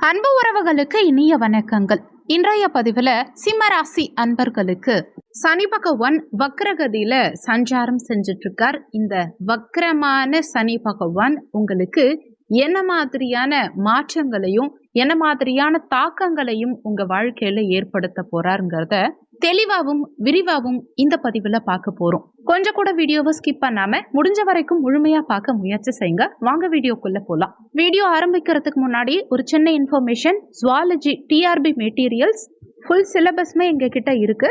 அன்பு உறவுகளுக்கு இனிய வணக்கங்கள். இன்றைய பதிவில் சிம்மராசி அன்பர்களுக்கு சனி பகவான் வக்ரகதியில சஞ்சாரம் செஞ்சுட்டு இருக்கார். இந்த வக்ரமான சனி பகவான் உங்களுக்கு என்ன மாதிரியான மாற்றங்களையும் என்ன மாதிரியான தாக்கங்களையும் உங்க வாழ்க்கையில ஏற்படுத்த போறாருங்கிறத தெளிவாகவும் விரிவாகவும் இந்த பதிவுல பார்க்க போறோம். கொஞ்சம் கூட வீடியோவை ஸ்கிப் பண்ணாம முடிஞ்ச வரைக்கும் முழுமையா பார்க்க முயற்சி செய்யுங்க. வாங்க வீடியோக்குள்ள போலாம். வீடியோ ஆரம்பிக்கிறதுக்கு முன்னாடி ஒரு சின்ன information. Zoology TRB materials full சிலபஸ்மே எங்க கிட்ட இருக்கு.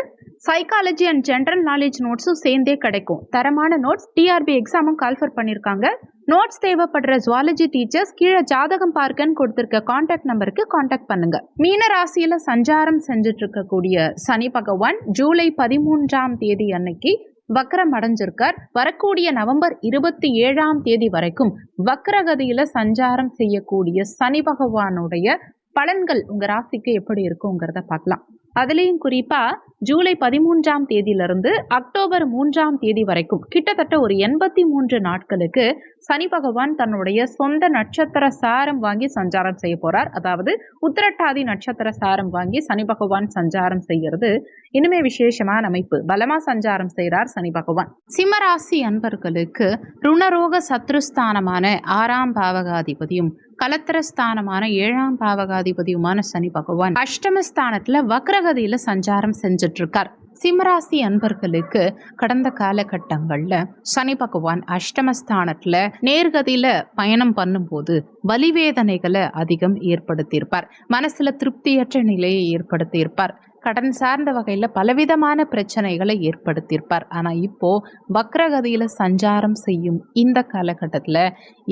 சைக்காலஜி அண்ட் ஜென்ரல் நாலேஜ் நோட்ஸும் சேர்ந்தே கிடைக்கும். தரமான நோட்ஸ். டிஆர்பி எக்ஸாமும் கால்ஃபர் பண்ணியிருக்காங்க. நோட்ஸ் தேவைப்படுற ஜுவாலஜி டீச்சர்ஸ் கீழே ஜாதகம் பார்க்கன்னு கொடுத்திருக்க கான்டாக்ட் நம்பருக்கு கான்டாக்ட் பண்ணுங்க. மீன ராசியில சஞ்சாரம் செஞ்சுட்டு இருக்கக்கூடிய சனி பகவான் ஜூலை 13ஆம் தேதி அன்னைக்கு வக்ரம் அடைஞ்சிருக்கார். வரக்கூடிய நவம்பர் 27ஆம் வரைக்கும் வக்ரகதியில சஞ்சாரம் செய்யக்கூடிய சனி பகவானுடைய பலன்கள் உங்க ராசிக்கு எப்படி இருக்குங்கிறத பார்க்கலாம். அதுலேயும் குறிப்பா ஜூலை 13ஆம் தேதியிலிருந்து அக்டோபர் 3ஆம் தேதி வரைக்கும் கிட்டத்தட்ட ஒரு 83 நாட்களுக்கு சனி பகவான் தன்னுடைய சொந்த நட்சத்திர சாரம் வாங்கி சஞ்சாரம் செய்ய போறார். அதாவது உத்திரட்டாதி நட்சத்திர சாரம் வாங்கி சனி பகவான் சஞ்சாரம் செய்யறது இனிமே விசேஷமான அமைப்பு. பலமா சஞ்சாரம் செய்கிறார் சனி பகவான். சிம்மராசி அன்பர்களுக்கு ருணரோக சத்ருஸ்தானமான 6ஆம் பாவகாதிபதியும் கலத்திரஸ்தானமான 7ஆம் பாவகாதிபதியுமான சனி பகவான் அஷ்டமஸ்தானத்துல வக்ரகதியில சஞ்சாரம் செஞ்சுட்டு இருக்கார். சிம்மராசி அன்பர்களுக்கு கடந்த காலகட்டங்கள்ல சனி பகவான் அஷ்டமஸ்தானத்துல நேர்கதியில பயணம் பண்ணும்போது வலிவேதனைகளை அதிகம் ஏற்படுத்தியிருப்பார். மனசுல திருப்தியற்ற நிலையை ஏற்படுத்தியிருப்பார். கடன் சார்ந்த வகையில பலவிதமான பிரச்சனைகளை ஏற்படுத்தியிருப்பார். ஆனா இப்போ வக்ரகதியில சஞ்சாரம் செய்யும் இந்த காலகட்டத்துல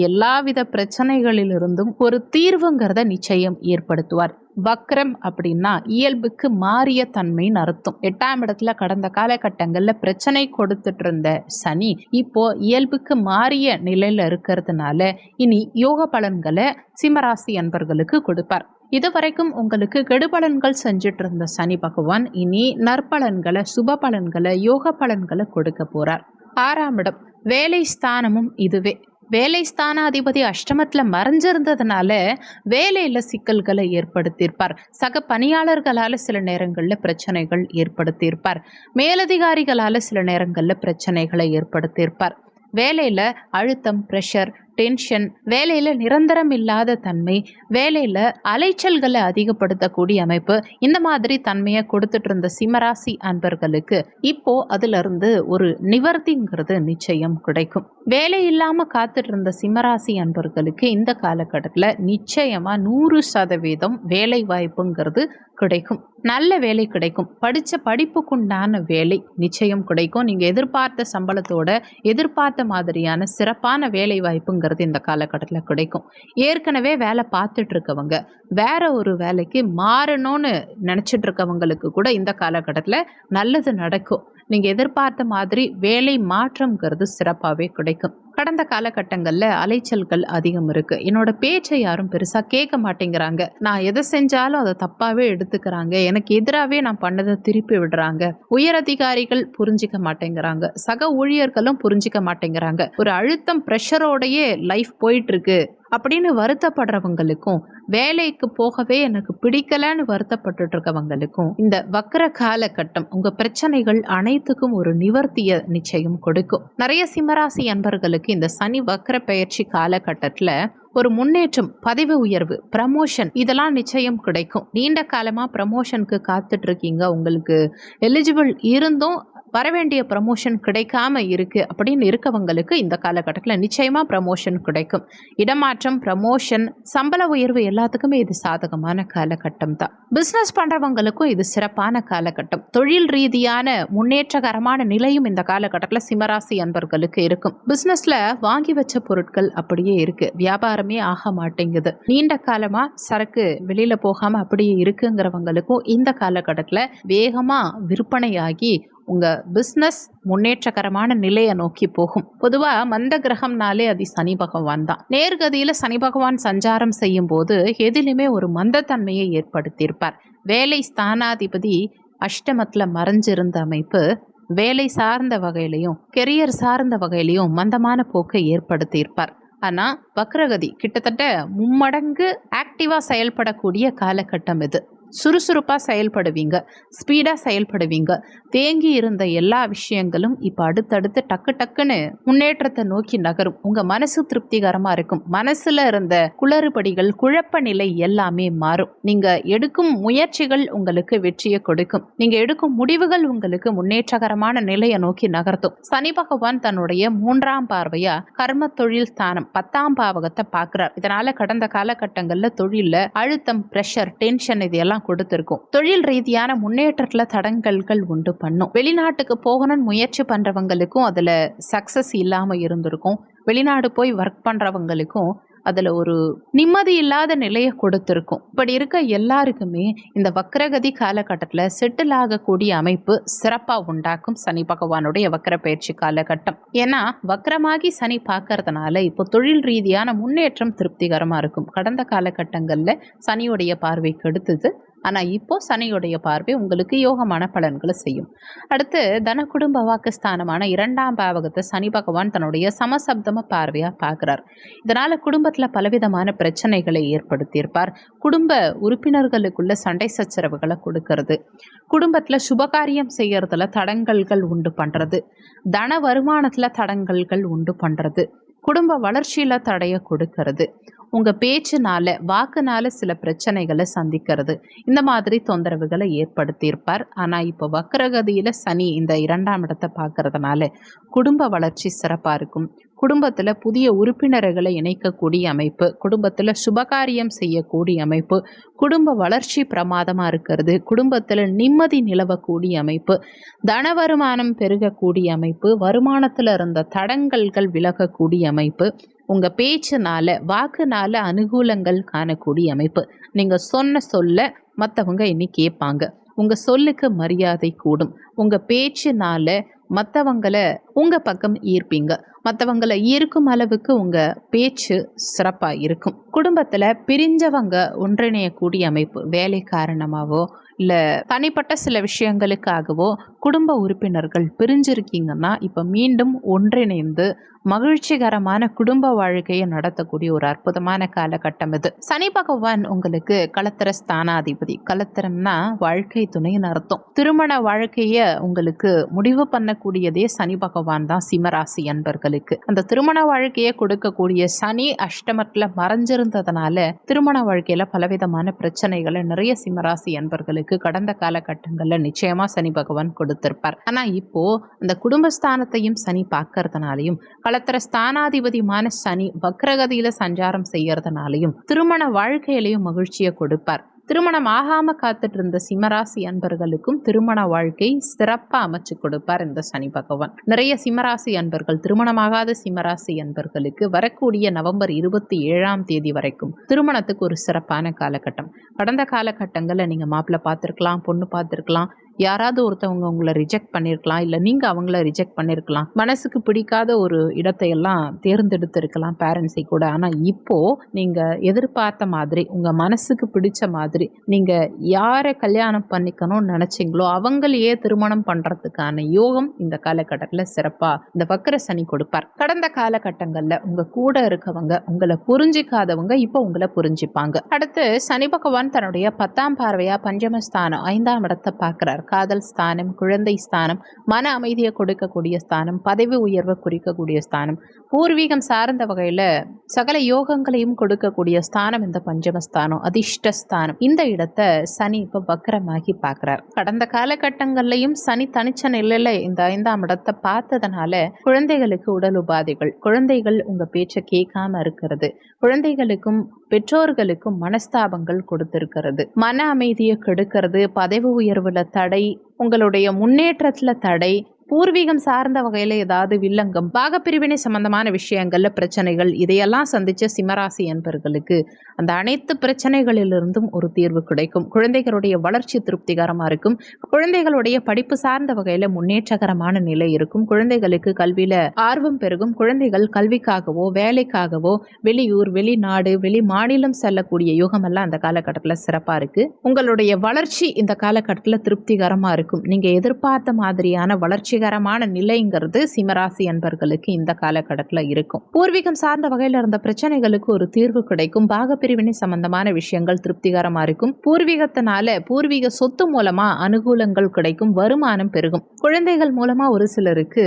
எல்லாவித பிரச்சனைகளிலிருந்தும் ஒரு தீர்வுங்கிறத நிச்சயம் ஏற்படுத்துவார். வக்ரம் அப்படின்னா இயல்புக்கு மாறிய தன்மைன்னு அர்த்தம். 8ஆம் இடத்துல கடந்த காலகட்டங்கள்ல பிரச்சனை கொடுத்துட்டு இருந்த சனி இப்போ இயல்புக்கு மாறிய நிலையில இருக்கிறதுனால இனி யோக பலன்களை சிம்மராசி அன்பர்களுக்கு கொடுப்பார். இதுவரைக்கும் உங்களுக்கு கெடுபலன்கள் செஞ்சுட்டு இருந்த சனி பகவான் இனி நற்பலன்களை, சுப பலன்களை, யோக பலன்களை கொடுக்க போறார். 6ஆம் இடம் வேலை ஸ்தானமும் இதுவே. வேலை ஸ்தானாதிபதி அஷ்டமத்துல மறைஞ்சிருந்ததுனால வேலையில சிக்கல்களை ஏற்படுத்தியிருப்பார். சக பணியாளர்களால சில நேரங்கள்ல பிரச்சனைகள் ஏற்படுத்தியிருப்பார். மேலதிகாரிகளால சில நேரங்கள்ல பிரச்சனைகளை ஏற்படுத்தியிருப்பார். வேலையில அழுத்தம், பிரஷர், டென்ஷன், வேலையில நிரந்தரம் இல்லாத தன்மை, வேலையில அலைச்சல்களை அதிகப்படுத்தக்கூடிய அமைப்பு, இந்த மாதிரி தன்மையை கொடுத்துட்டு இருந்த சிம்மராசி அன்பர்களுக்கு இப்போ அதுல இருந்து ஒரு நிவர்த்திங்கிறது நிச்சயம் கிடைக்கும். வேலை இல்லாம காத்துட்டு இருந்த சிம்மராசி அன்பர்களுக்கு இந்த காலகட்டத்துல நிச்சயமா 100% வேலை வாய்ப்புங்கிறது கிடைக்கும். நல்ல வேலை கிடைக்கும். படிச்ச படிப்புக்குண்டான வேலை நிச்சயம் கிடைக்கும். நீங்க எதிர்பார்த்த சம்பளத்தோட எதிர்பார்த்த மாதிரியான சிறப்பான வேலை வாய்ப்புங்கிறது இந்த காலகட்டத்தில் கிடைக்கும். ஏற்கனவே வேலை பார்த்துட்டு இருக்கவங்க வேற ஒரு வேலைக்கு மாறணும்னு நினைச்சிட்டு இருக்கவங்களுக்கு கூட இந்த காலகட்டத்தில் நல்லது நடக்கும். நீங்க எதிர்பார்த்த மாதிரி வேலை மாற்றம்ங்கிறது சிறப்பாகவே கிடைக்கும். கடந்த காலகட்டங்களில் அலைச்சல்கள் அதிகம் இருக்கு. என்னோட பேச்சை யாரும் பெருசா கேட்க மாட்டேங்கிறாங்க. நான் எதை செஞ்சாலும் அதை தப்பாவே எடுத்துக்கிறாங்க. எனக்கு எதிராகவே நான் பண்ணதை திருப்பி விடுறாங்க. உயரதிகாரிகள் புரிஞ்சிக்க மாட்டேங்கிறாங்க. சக ஊழியர்களும் புரிஞ்சிக்க மாட்டேங்கிறாங்க. ஒரு அழுத்தம், பிரஷரோடையே லைஃப் போயிட்டு இருக்கு அப்படின்னு வருத்தப்படுறவங்களுக்கும், வேலைக்கு போகவே எனக்கு பிடிக்கலன்னு வருத்தப்பட்டு இருக்கவங்களுக்கும் இந்த வக்ர காலகட்டம் உங்க பிரச்சனைகள் அனைத்துக்கும் ஒரு நிவர்த்திய நிச்சயம் கொடுக்கும். நிறைய சிம்மராசி அன்பர்களுக்கு இந்த சனி வக்ர பயிற்சி காலகட்டத்துல ஒரு முன்னேற்றம், பதவி உயர்வு, ப்ரமோஷன் இதெல்லாம் நிச்சயம் கிடைக்கும். நீண்ட காலமா ப்ரமோஷனுக்கு காத்துட்டு இருக்கீங்க. உங்களுக்கு எலிஜிபிள் இருந்தும் வரவேண்டிய ப்ரமோஷன் கிடைக்காம இருக்கு அப்படின்னு இருக்கவங்களுக்கு இந்த காலகட்டத்தில் நிச்சயமா ப்ரமோஷன் கிடைக்கும். இடமாற்றம், ப்ரமோஷன், சம்பள உயர்வு எல்லாத்துக்குமே இது சாதகமான காலகட்டம் தான். பிஸ்னஸ் பண்றவங்களுக்கும் இது சிறப்பான காலகட்டம். தொழில் ரீதியான முன்னேற்றகரமான நிலையும் இந்த காலகட்டத்தில் சிம்மராசி அன்பர்களுக்கு இருக்கும். பிஸ்னஸ்ல வாங்கி வச்ச பொருட்கள் அப்படியே இருக்கு. வியாபாரமே ஆக மாட்டேங்குது. நீண்ட காலமா சரக்கு வெளியில போகாம அப்படியே இருக்குங்கிறவங்களுக்கும் இந்த காலகட்டத்தில் வேகமா விற்பனையாகி உங்க பிஸ்னஸ் முன்னேற்றகரமான நிலையை நோக்கி போகும். பொதுவா மந்த கிரகம்னாலே அது சனி பகவான் தான். நேர்கதியில சனி பகவான் சஞ்சாரம் செய்யும் போது எதிலுமே ஒரு மந்தத்தன்மையை ஏற்படுத்தியிருப்பார். வேலை ஸ்தானாதிபதி அஷ்டமத்துல மறைஞ்சிருந்த அமைப்பு வேலை சார்ந்த வகையிலையும் கெரியர் சார்ந்த வகையிலையும் மந்தமான போக்கை ஏற்படுத்தியிருப்பார். ஆனால் வக்ரகதி கிட்டத்தட்ட மும்மடங்கு ஆக்டிவாக செயல்படக்கூடிய காலகட்டம் இது. சுறுசுறுப்பாக செயல்படுவீங்க, ஸ்பீடாக செயல்படுவீங்க. தேங்கி இருந்த எல்லா விஷயங்களும் இப்போ அடுத்தடுத்து டக்கு டக்குன்னு முன்னேற்றத்தை நோக்கி நகரும். உங்கள் மனசு திருப்திகரமாக இருக்கும். மனசில் இருந்த குளறுபடிகள், குழப்ப நிலை எல்லாமே மாறும். நீங்கள் எடுக்கும் முயற்சிகள் உங்களுக்கு வெற்றியை கொடுக்கும். நீங்கள் எடுக்கும் முடிவுகள் உங்களுக்கு முன்னேற்றகரமான நிலையை நோக்கி நகர்த்தும். சனி பகவான் தன்னுடைய 3ஆம் பார்வையா கர்ம தொழில் ஸ்தானம் 10ஆம் பாவகத்தை பார்க்கிறார். இதனால கடந்த காலகட்டங்களில் தொழிலில் அழுத்தம், பிரஷர், டென்ஷன் இதெல்லாம் கொடுத்திருக்கும். தொழில் ரீதியான முன்னேற்றத்துல தடங்கல்கள் உண்டு பண்ணும். வெளிநாட்டுக்கு போகணும்னு முயற்சி பண்றவங்களுக்கும் அதுல சக்சஸ் இல்லாம இருந்திருக்கும். வெளிநாடு போய் ஒர்க் பண்றவங்களுக்கும் அதில் ஒரு நிம்மதி இல்லாத நிலையை கொடுத்துருக்கும். இப்படி இருக்க எல்லாருக்குமே இந்த வக்ரகதி காலகட்டத்தில் செட்டில் ஆகக்கூடிய அமைப்பு சிறப்பாக உண்டாக்கும் சனி பகவானுடைய வக்ர பயிற்சி காலகட்டம். ஏன்னா வக்ரமாகி சனி பார்க்கறதுனால இப்போ தொழில் ரீதியான முன்னேற்றம் திருப்திகரமாக இருக்கும். கடந்த காலகட்டங்களில் சனியுடைய பார்வைக்கு எடுத்தது, ஆனால் இப்போ சனியுடைய பார்வை உங்களுக்கு யோகமான பலன்களை செய்யும். அடுத்து தன குடும்ப வாக்குஸ்தானமான 2ஆம் பாவகத்தை சனி பகவான் தன்னுடைய சமசப்தம பார்வையாக பார்க்குறார். இதனால் குடும்பத்தில் பலவிதமான பிரச்சனைகளை ஏற்படுத்தியிருப்பார். குடும்ப உறுப்பினர்களுக்குள்ள சண்டை சச்சரவுகளை கொடுக்கறது, குடும்பத்தில் சுபகாரியம் செய்யறதுல தடங்கல்கள் உண்டு பண்ணுறது, தன வருமானத்தில் தடங்கல்கள் உண்டு பண்ணுறது, குடும்ப வளர்ச்சியில் தடைய கொடுக்கறது, உங்கள் பேச்சுனால வாக்குனால சில பிரச்சனைகளை சந்திக்கிறது, இந்த மாதிரி தொந்தரவுகளை ஏற்படுத்தியிருப்பார். ஆனால் இப்போ வக்ரகதியில் சனி இந்த 2ஆம் இடத்தை பார்க்கறதுனால குடும்ப வளர்ச்சி சிறப்பாக இருக்கும். குடும்பத்தில் புதிய உறுப்பினர்களை இணைக்கக்கூடிய அமைப்பு, குடும்பத்தில் சுபகாரியம் செய்யக்கூடிய அமைப்பு, குடும்ப வளர்ச்சி பிரமாதமாக இருக்கிறது, குடும்பத்தில் நிம்மதி நிலவக்கூடிய அமைப்பு, தன வருமானம் பெருகக்கூடிய அமைப்பு, வருமானத்தில் இருந்த தடங்கல்கள் விலகக்கூடிய அமைப்பு, உங்கள் பேச்சுனால வாக்குனால அனுகூலங்கள் காணக்கூடிய அமைப்பு. நீங்கள் சொன்ன சொல்ல மற்றவங்க இனி கேட்பாங்க. உங்கள் சொல்லுக்கு மரியாதை கூடும். உங்கள் பேச்சுனால மற்றவங்களை உங்கள் பக்கம் ஈர்ப்பீங்க. மற்றவங்களை ஈர்க்கும் அளவுக்கு உங்கள் பேச்சு சிறப்பாக இருக்கும். குடும்பத்தில் பிரிஞ்சவங்க ஒன்றிணையக்கூடிய அமைப்பு, வேலை காரணமாகவோ இல்லை தனிப்பட்ட சில விஷயங்களுக்காகவோ குடும்ப உறுப்பினர்கள் பிரிஞ்சிருக்கீங்கன்னா இப்போ மீண்டும் ஒன்றிணைந்து மகிழ்ச்சிகரமான குடும்ப வாழ்க்கையை நடத்தக்கூடிய ஒரு அற்புதமான காலகட்டம் இது. சனி பகவான் உங்களுக்கு களத்திர ஸ்தானாதிபதி. களத்திரம்னா வாழ்க்கை துணைன்னு அர்த்தம். திருமண வாழ்க்கையை உங்களுக்கு முடிவு பண்ணக்கூடியதே சனி பகவான் தான் சிம்மராசி அன்பர்களுக்கு. அந்த திருமண வாழ்க்கையை கொடுக்கக்கூடிய சனி அஷ்டமத்துல மறைஞ்சிருந்ததுனால திருமண வாழ்க்கையில பலவிதமான பிரச்சனைகளை நிறைய சிம்மராசி அன்பர்களுக்கு கடந்த காலகட்டங்கள்ல நிச்சயமா சனி பகவான் கொடுத்திருப்பார். ஆனா இப்போ அந்த குடும்பஸ்தானத்தையும் சனி பார்க்கறதுனாலையும் களத்திர ஸ்தானாதிபதியான சனி வக்ரகதியில சஞ்சாரம் செய்யறதுனாலையும் திருமண வாழ்க்கையிலையும் மகிழ்ச்சியை கொடுப்பார். திருமணம் ஆகாம காத்துட்டு இருந்த சிம்மராசி அன்பர்களுக்கும் திருமண வாழ்க்கை சிறப்பா அமைச்சு கொடுப்பார் இந்த சனி பகவான். நிறைய சிம்மராசி அன்பர்கள், திருமணமாகாத சிம்மராசி அன்பர்களுக்கு வரக்கூடிய நவம்பர் 27ஆம் தேதி வரைக்கும் திருமணத்துக்கு ஒரு சிறப்பான காலகட்டம். கடந்த காலகட்டங்களில் நீங்க மாப்பிள்ளை பார்த்துருக்கலாம், பொண்ணு பார்த்துருக்கலாம், யாராவது ஒருத்தவங்க உங்களை ரிஜெக்ட் பண்ணியிருக்கலாம், இல்லை நீங்கள் அவங்கள ரிஜெக்ட் பண்ணியிருக்கலாம், மனசுக்கு பிடிக்காத ஒரு இடத்தையெல்லாம் தேர்ந்தெடுத்திருக்கலாம் பேரண்ட்ஸை கூட. ஆனால் இப்போது நீங்கள் எதிர்பார்த்த மாதிரி உங்கள் மனசுக்கு பிடிச்ச மாதிரி நீங்கள் யாரை கல்யாணம் பண்ணிக்கணும்னு நினச்சிங்களோ அவங்களையே திருமணம் பண்ணுறதுக்கான யோகம் இந்த காலகட்டத்தில் சிறப்பாக இந்த வக்ர சனி கொடுப்பார். கடந்த காலகட்டங்களில் உங்கள் கூட இருக்கவங்க உங்களை புரிஞ்சிக்காதவங்க இப்போ உங்களை புரிஞ்சிப்பாங்க. அடுத்து சனி பகவான் தன்னுடைய 10ஆம் பார்வையாக பஞ்சமஸ்தானம் 5ஆம் இடத்தை பார்க்குறார். காதல் ஸ்தானம், குழந்தை ஸ்தானம், மன அமைதியை கொடுக்கக்கூடிய ஸ்தானம், பதவி உயர்வை குறிக்கக்கூடிய ஸ்தானம், பூர்வீகம் சார்ந்த வகையில் சகல யோகங்களையும் கொடுக்கக்கூடிய ஸ்தானம் இந்த பஞ்சமஸ்தானம், அதிர்ஷ்டஸ்தானம். இந்த இடத்தை சனி இப்போ வக்ரமாகி பார்க்குறார். கடந்த காலகட்டங்கள்லையும் சனி தனிச்ச நிலையில் இந்த 5ஆம் இடத்தை பார்த்ததுனால குழந்தைகளுக்கு உடல் உபாதைகள், குழந்தைகள் உங்கள் பேச்சை கேட்காம இருக்கிறது, குழந்தைகளுக்கும் பெற்றோர்களுக்கும் மனஸ்தாபங்கள் கொடுத்திருக்கிறது, மன அமைதியை கெடுக்கிறது, பதவி உயர்வுல தடை, உங்களுடைய முன்னேற்றத்துல தடை, பூர்வீகம் சார்ந்த வகையில் ஏதாவது வில்லங்கம், பாகப்பிரிவினை சம்பந்தமான விஷயங்கள்ல பிரச்சனைகள், இதையெல்லாம் சந்திச்ச சிம்மராசி என்பர்களுக்கு அந்த அனைத்து பிரச்சனைகளிலிருந்தும் ஒரு தீர்வு கிடைக்கும். குழந்தைகளுடைய வளர்ச்சி திருப்திகரமாக இருக்கும். குழந்தைகளுடைய படிப்பு சார்ந்த வகையில் முன்னேற்றகரமான நிலை இருக்கும். குழந்தைகளுக்கு கல்வியில ஆர்வம் பெருகும். குழந்தைகள் கல்விக்காகவோ வேலைக்காகவோ வெளியூர், வெளிநாடு, வெளி மாநிலம் செல்லக்கூடிய யோகம் எல்லாம் அந்த காலகட்டத்தில் சிறப்பாக இருக்கு. உங்களுடைய வளர்ச்சி இந்த காலகட்டத்தில் திருப்திகரமாக இருக்கும். நீங்க எதிர்பார்த்த மாதிரியான வளர்ச்சி திருப்திகரமான நிலைங்கிறது சிம்மராசி அன்பர்களுக்கு இந்த காலகட்டத்தில் இருக்கும். பூர்வீகம் சார்ந்த வகையில் இருந்த பிரச்சனைகளுக்கு ஒரு தீர்வு கிடைக்கும். பாகப்பிரிவினை சம்பந்தமான விஷயங்கள் திருப்திகரமா இருக்கும். பூர்வீக சொத்து மூலமா அனுகூலங்கள் கிடைக்கும். வருமானம் பெருகும். குழந்தைகள் மூலமா ஒரு சிலருக்கு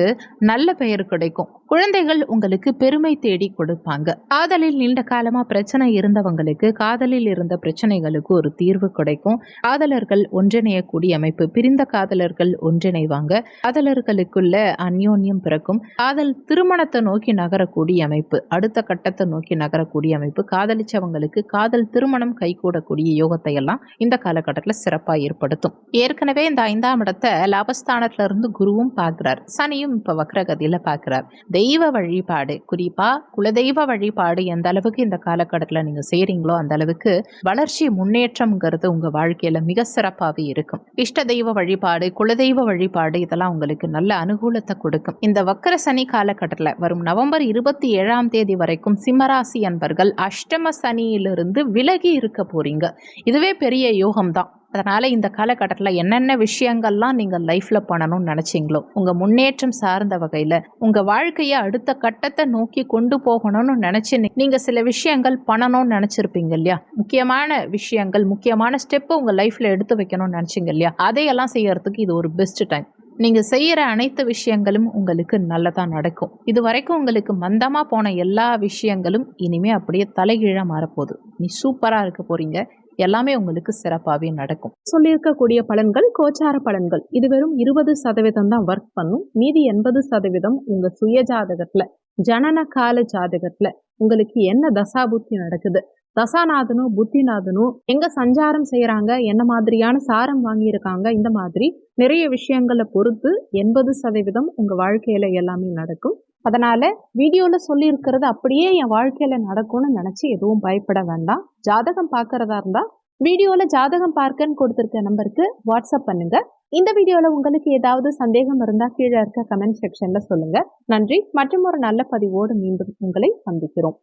நல்ல பெயர் கிடைக்கும். குழந்தைகள் உங்களுக்கு பெருமை தேடி கொடுப்பாங்க. காதலில் நீண்ட காலமா பிரச்சனை இருந்தவங்களுக்கு காதலில் இருந்த பிரச்சனைகளுக்கு ஒரு தீர்வு கிடைக்கும். காதலர்கள் ஒன்றிணையக்கூடிய அமைப்பு. பிரிந்த காதலர்கள் ஒன்றிணைவாங்க. காதலர்களுக்குள்ள அந்யோன்யம் பிறக்கும். காதல் திருமணத்தை நோக்கி நகரக்கூடிய அமைப்பு. அடுத்த கட்டத்தை நோக்கி நகரக்கூடிய அமைப்பு. காதலிச்சவங்களுக்கு காதல் திருமணம் கைகூடக்கூடிய யோகத்தை எல்லாம் இந்த காலகட்டத்தில் சிறப்பா ஏற்படுத்தும். ஏற்கனவே இந்த 5ஆம் இடத்தை லாபஸ்தானத்துல இருந்து குருவும் பார்க்கிறார். சனியும் இப்ப வக்ரகதியில பார்க்கிறார். தெய்வ வழிபாடு, குறிப்பா குலதெய்வ வழிபாடு எந்த அளவுக்கு இந்த காலகட்டத்தில் நீங்க செய்றீங்களோ அந்த அளவுக்கு வளர்ச்சி முன்னேற்றம்ங்கிறது உங்க வாழ்க்கையில மிக சிறப்பாகவே இருக்கும். இஷ்ட தெய்வ வழிபாடு, குலதெய்வ வழிபாடு இதெல்லாம் உங்களுக்கு நல்ல அனுகூலத்தை கொடுக்கும். இந்த வக்கர சனி காலகட்டத்தில் வரும் நவம்பர் 27ஆம் தேதி வரைக்கும் சிம்மராசி அன்பர்கள் அஷ்டம சனியிலிருந்து விலகி இருக்க போறீங்க. இதுவே பெரிய யோகம் தான். அதனால இந்த காலகட்டத்தில் என்னென்ன விஷயங்கள்லாம் நீங்க லைஃப்ல பண்ணணும்னு நினைச்சீங்களோ உங்க முன்னேற்றம் சார்ந்த வகையில உங்க வாழ்க்கையை அடுத்த கட்டத்தை நோக்கி கொண்டு போகணும்னு நினைச்சு நீங்க சில விஷயங்கள் பண்ணணும்னு நினைச்சிருப்பீங்க இல்லையா? முக்கியமான விஷயங்கள், முக்கியமான ஸ்டெப் உங்க லைஃப்ல எடுத்து வைக்கணும்னு நினைச்சீங்க இல்லையா? அதையெல்லாம் செய்யறதுக்கு இது ஒரு பெஸ்ட் டைம். நீங்க செய்யற அனைத்து விஷயங்களும் உங்களுக்கு நல்லதா நடக்கும். இது வரைக்கும் உங்களுக்கு மந்தமா போன எல்லா விஷயங்களும் இனிமே அப்படியே தலைகீழா மாறப்போகுது. நீ சூப்பரா இருக்க போறீங்க. எல்லாமே உங்களுக்கு சிறப்பாகவே நடக்கும். சொல்லியிருக்கக்கூடிய பலன்கள் கோச்சார பலன்கள். இது வெறும் 20% தான் ஒர்க் பண்ணும். மீதி 80% உங்க சுய ஜாதகத்துல, ஜனன கால ஜாதகத்துல உங்களுக்கு என்ன தசாபுத்தி நடக்குது, தசாநாதனும் புத்திநாதனும் எங்க சஞ்சாரம் செய்யறாங்க, என்ன மாதிரியான சாரம் வாங்கியிருக்காங்க, இந்த மாதிரி நிறைய விஷயங்களை பொறுத்து 80% உங்க வாழ்க்கையில எல்லாமே நடக்கும். அதனால வீடியோல சொல்லி இருக்கிறது அப்படியே என் வாழ்க்கையில நடக்கும்னு நினைச்சு எதுவும் பயப்பட வேண்டாம். ஜாதகம் பார்க்கறதா இருந்தா வீடியோல ஜாதகம் பார்க்கன்னு கொடுத்திருக்க நம்பருக்கு வாட்ஸ்அப் பண்ணுங்க. இந்த வீடியோல உங்களுக்கு ஏதாவது சந்தேகம் இருந்தா கீழே இருக்க கமெண்ட் செக்ஷன்ல சொல்லுங்க. நன்றி. மற்றும் ஒரு நல்ல பதிவோடு மீண்டும் உங்களை சந்திக்கிறோம்.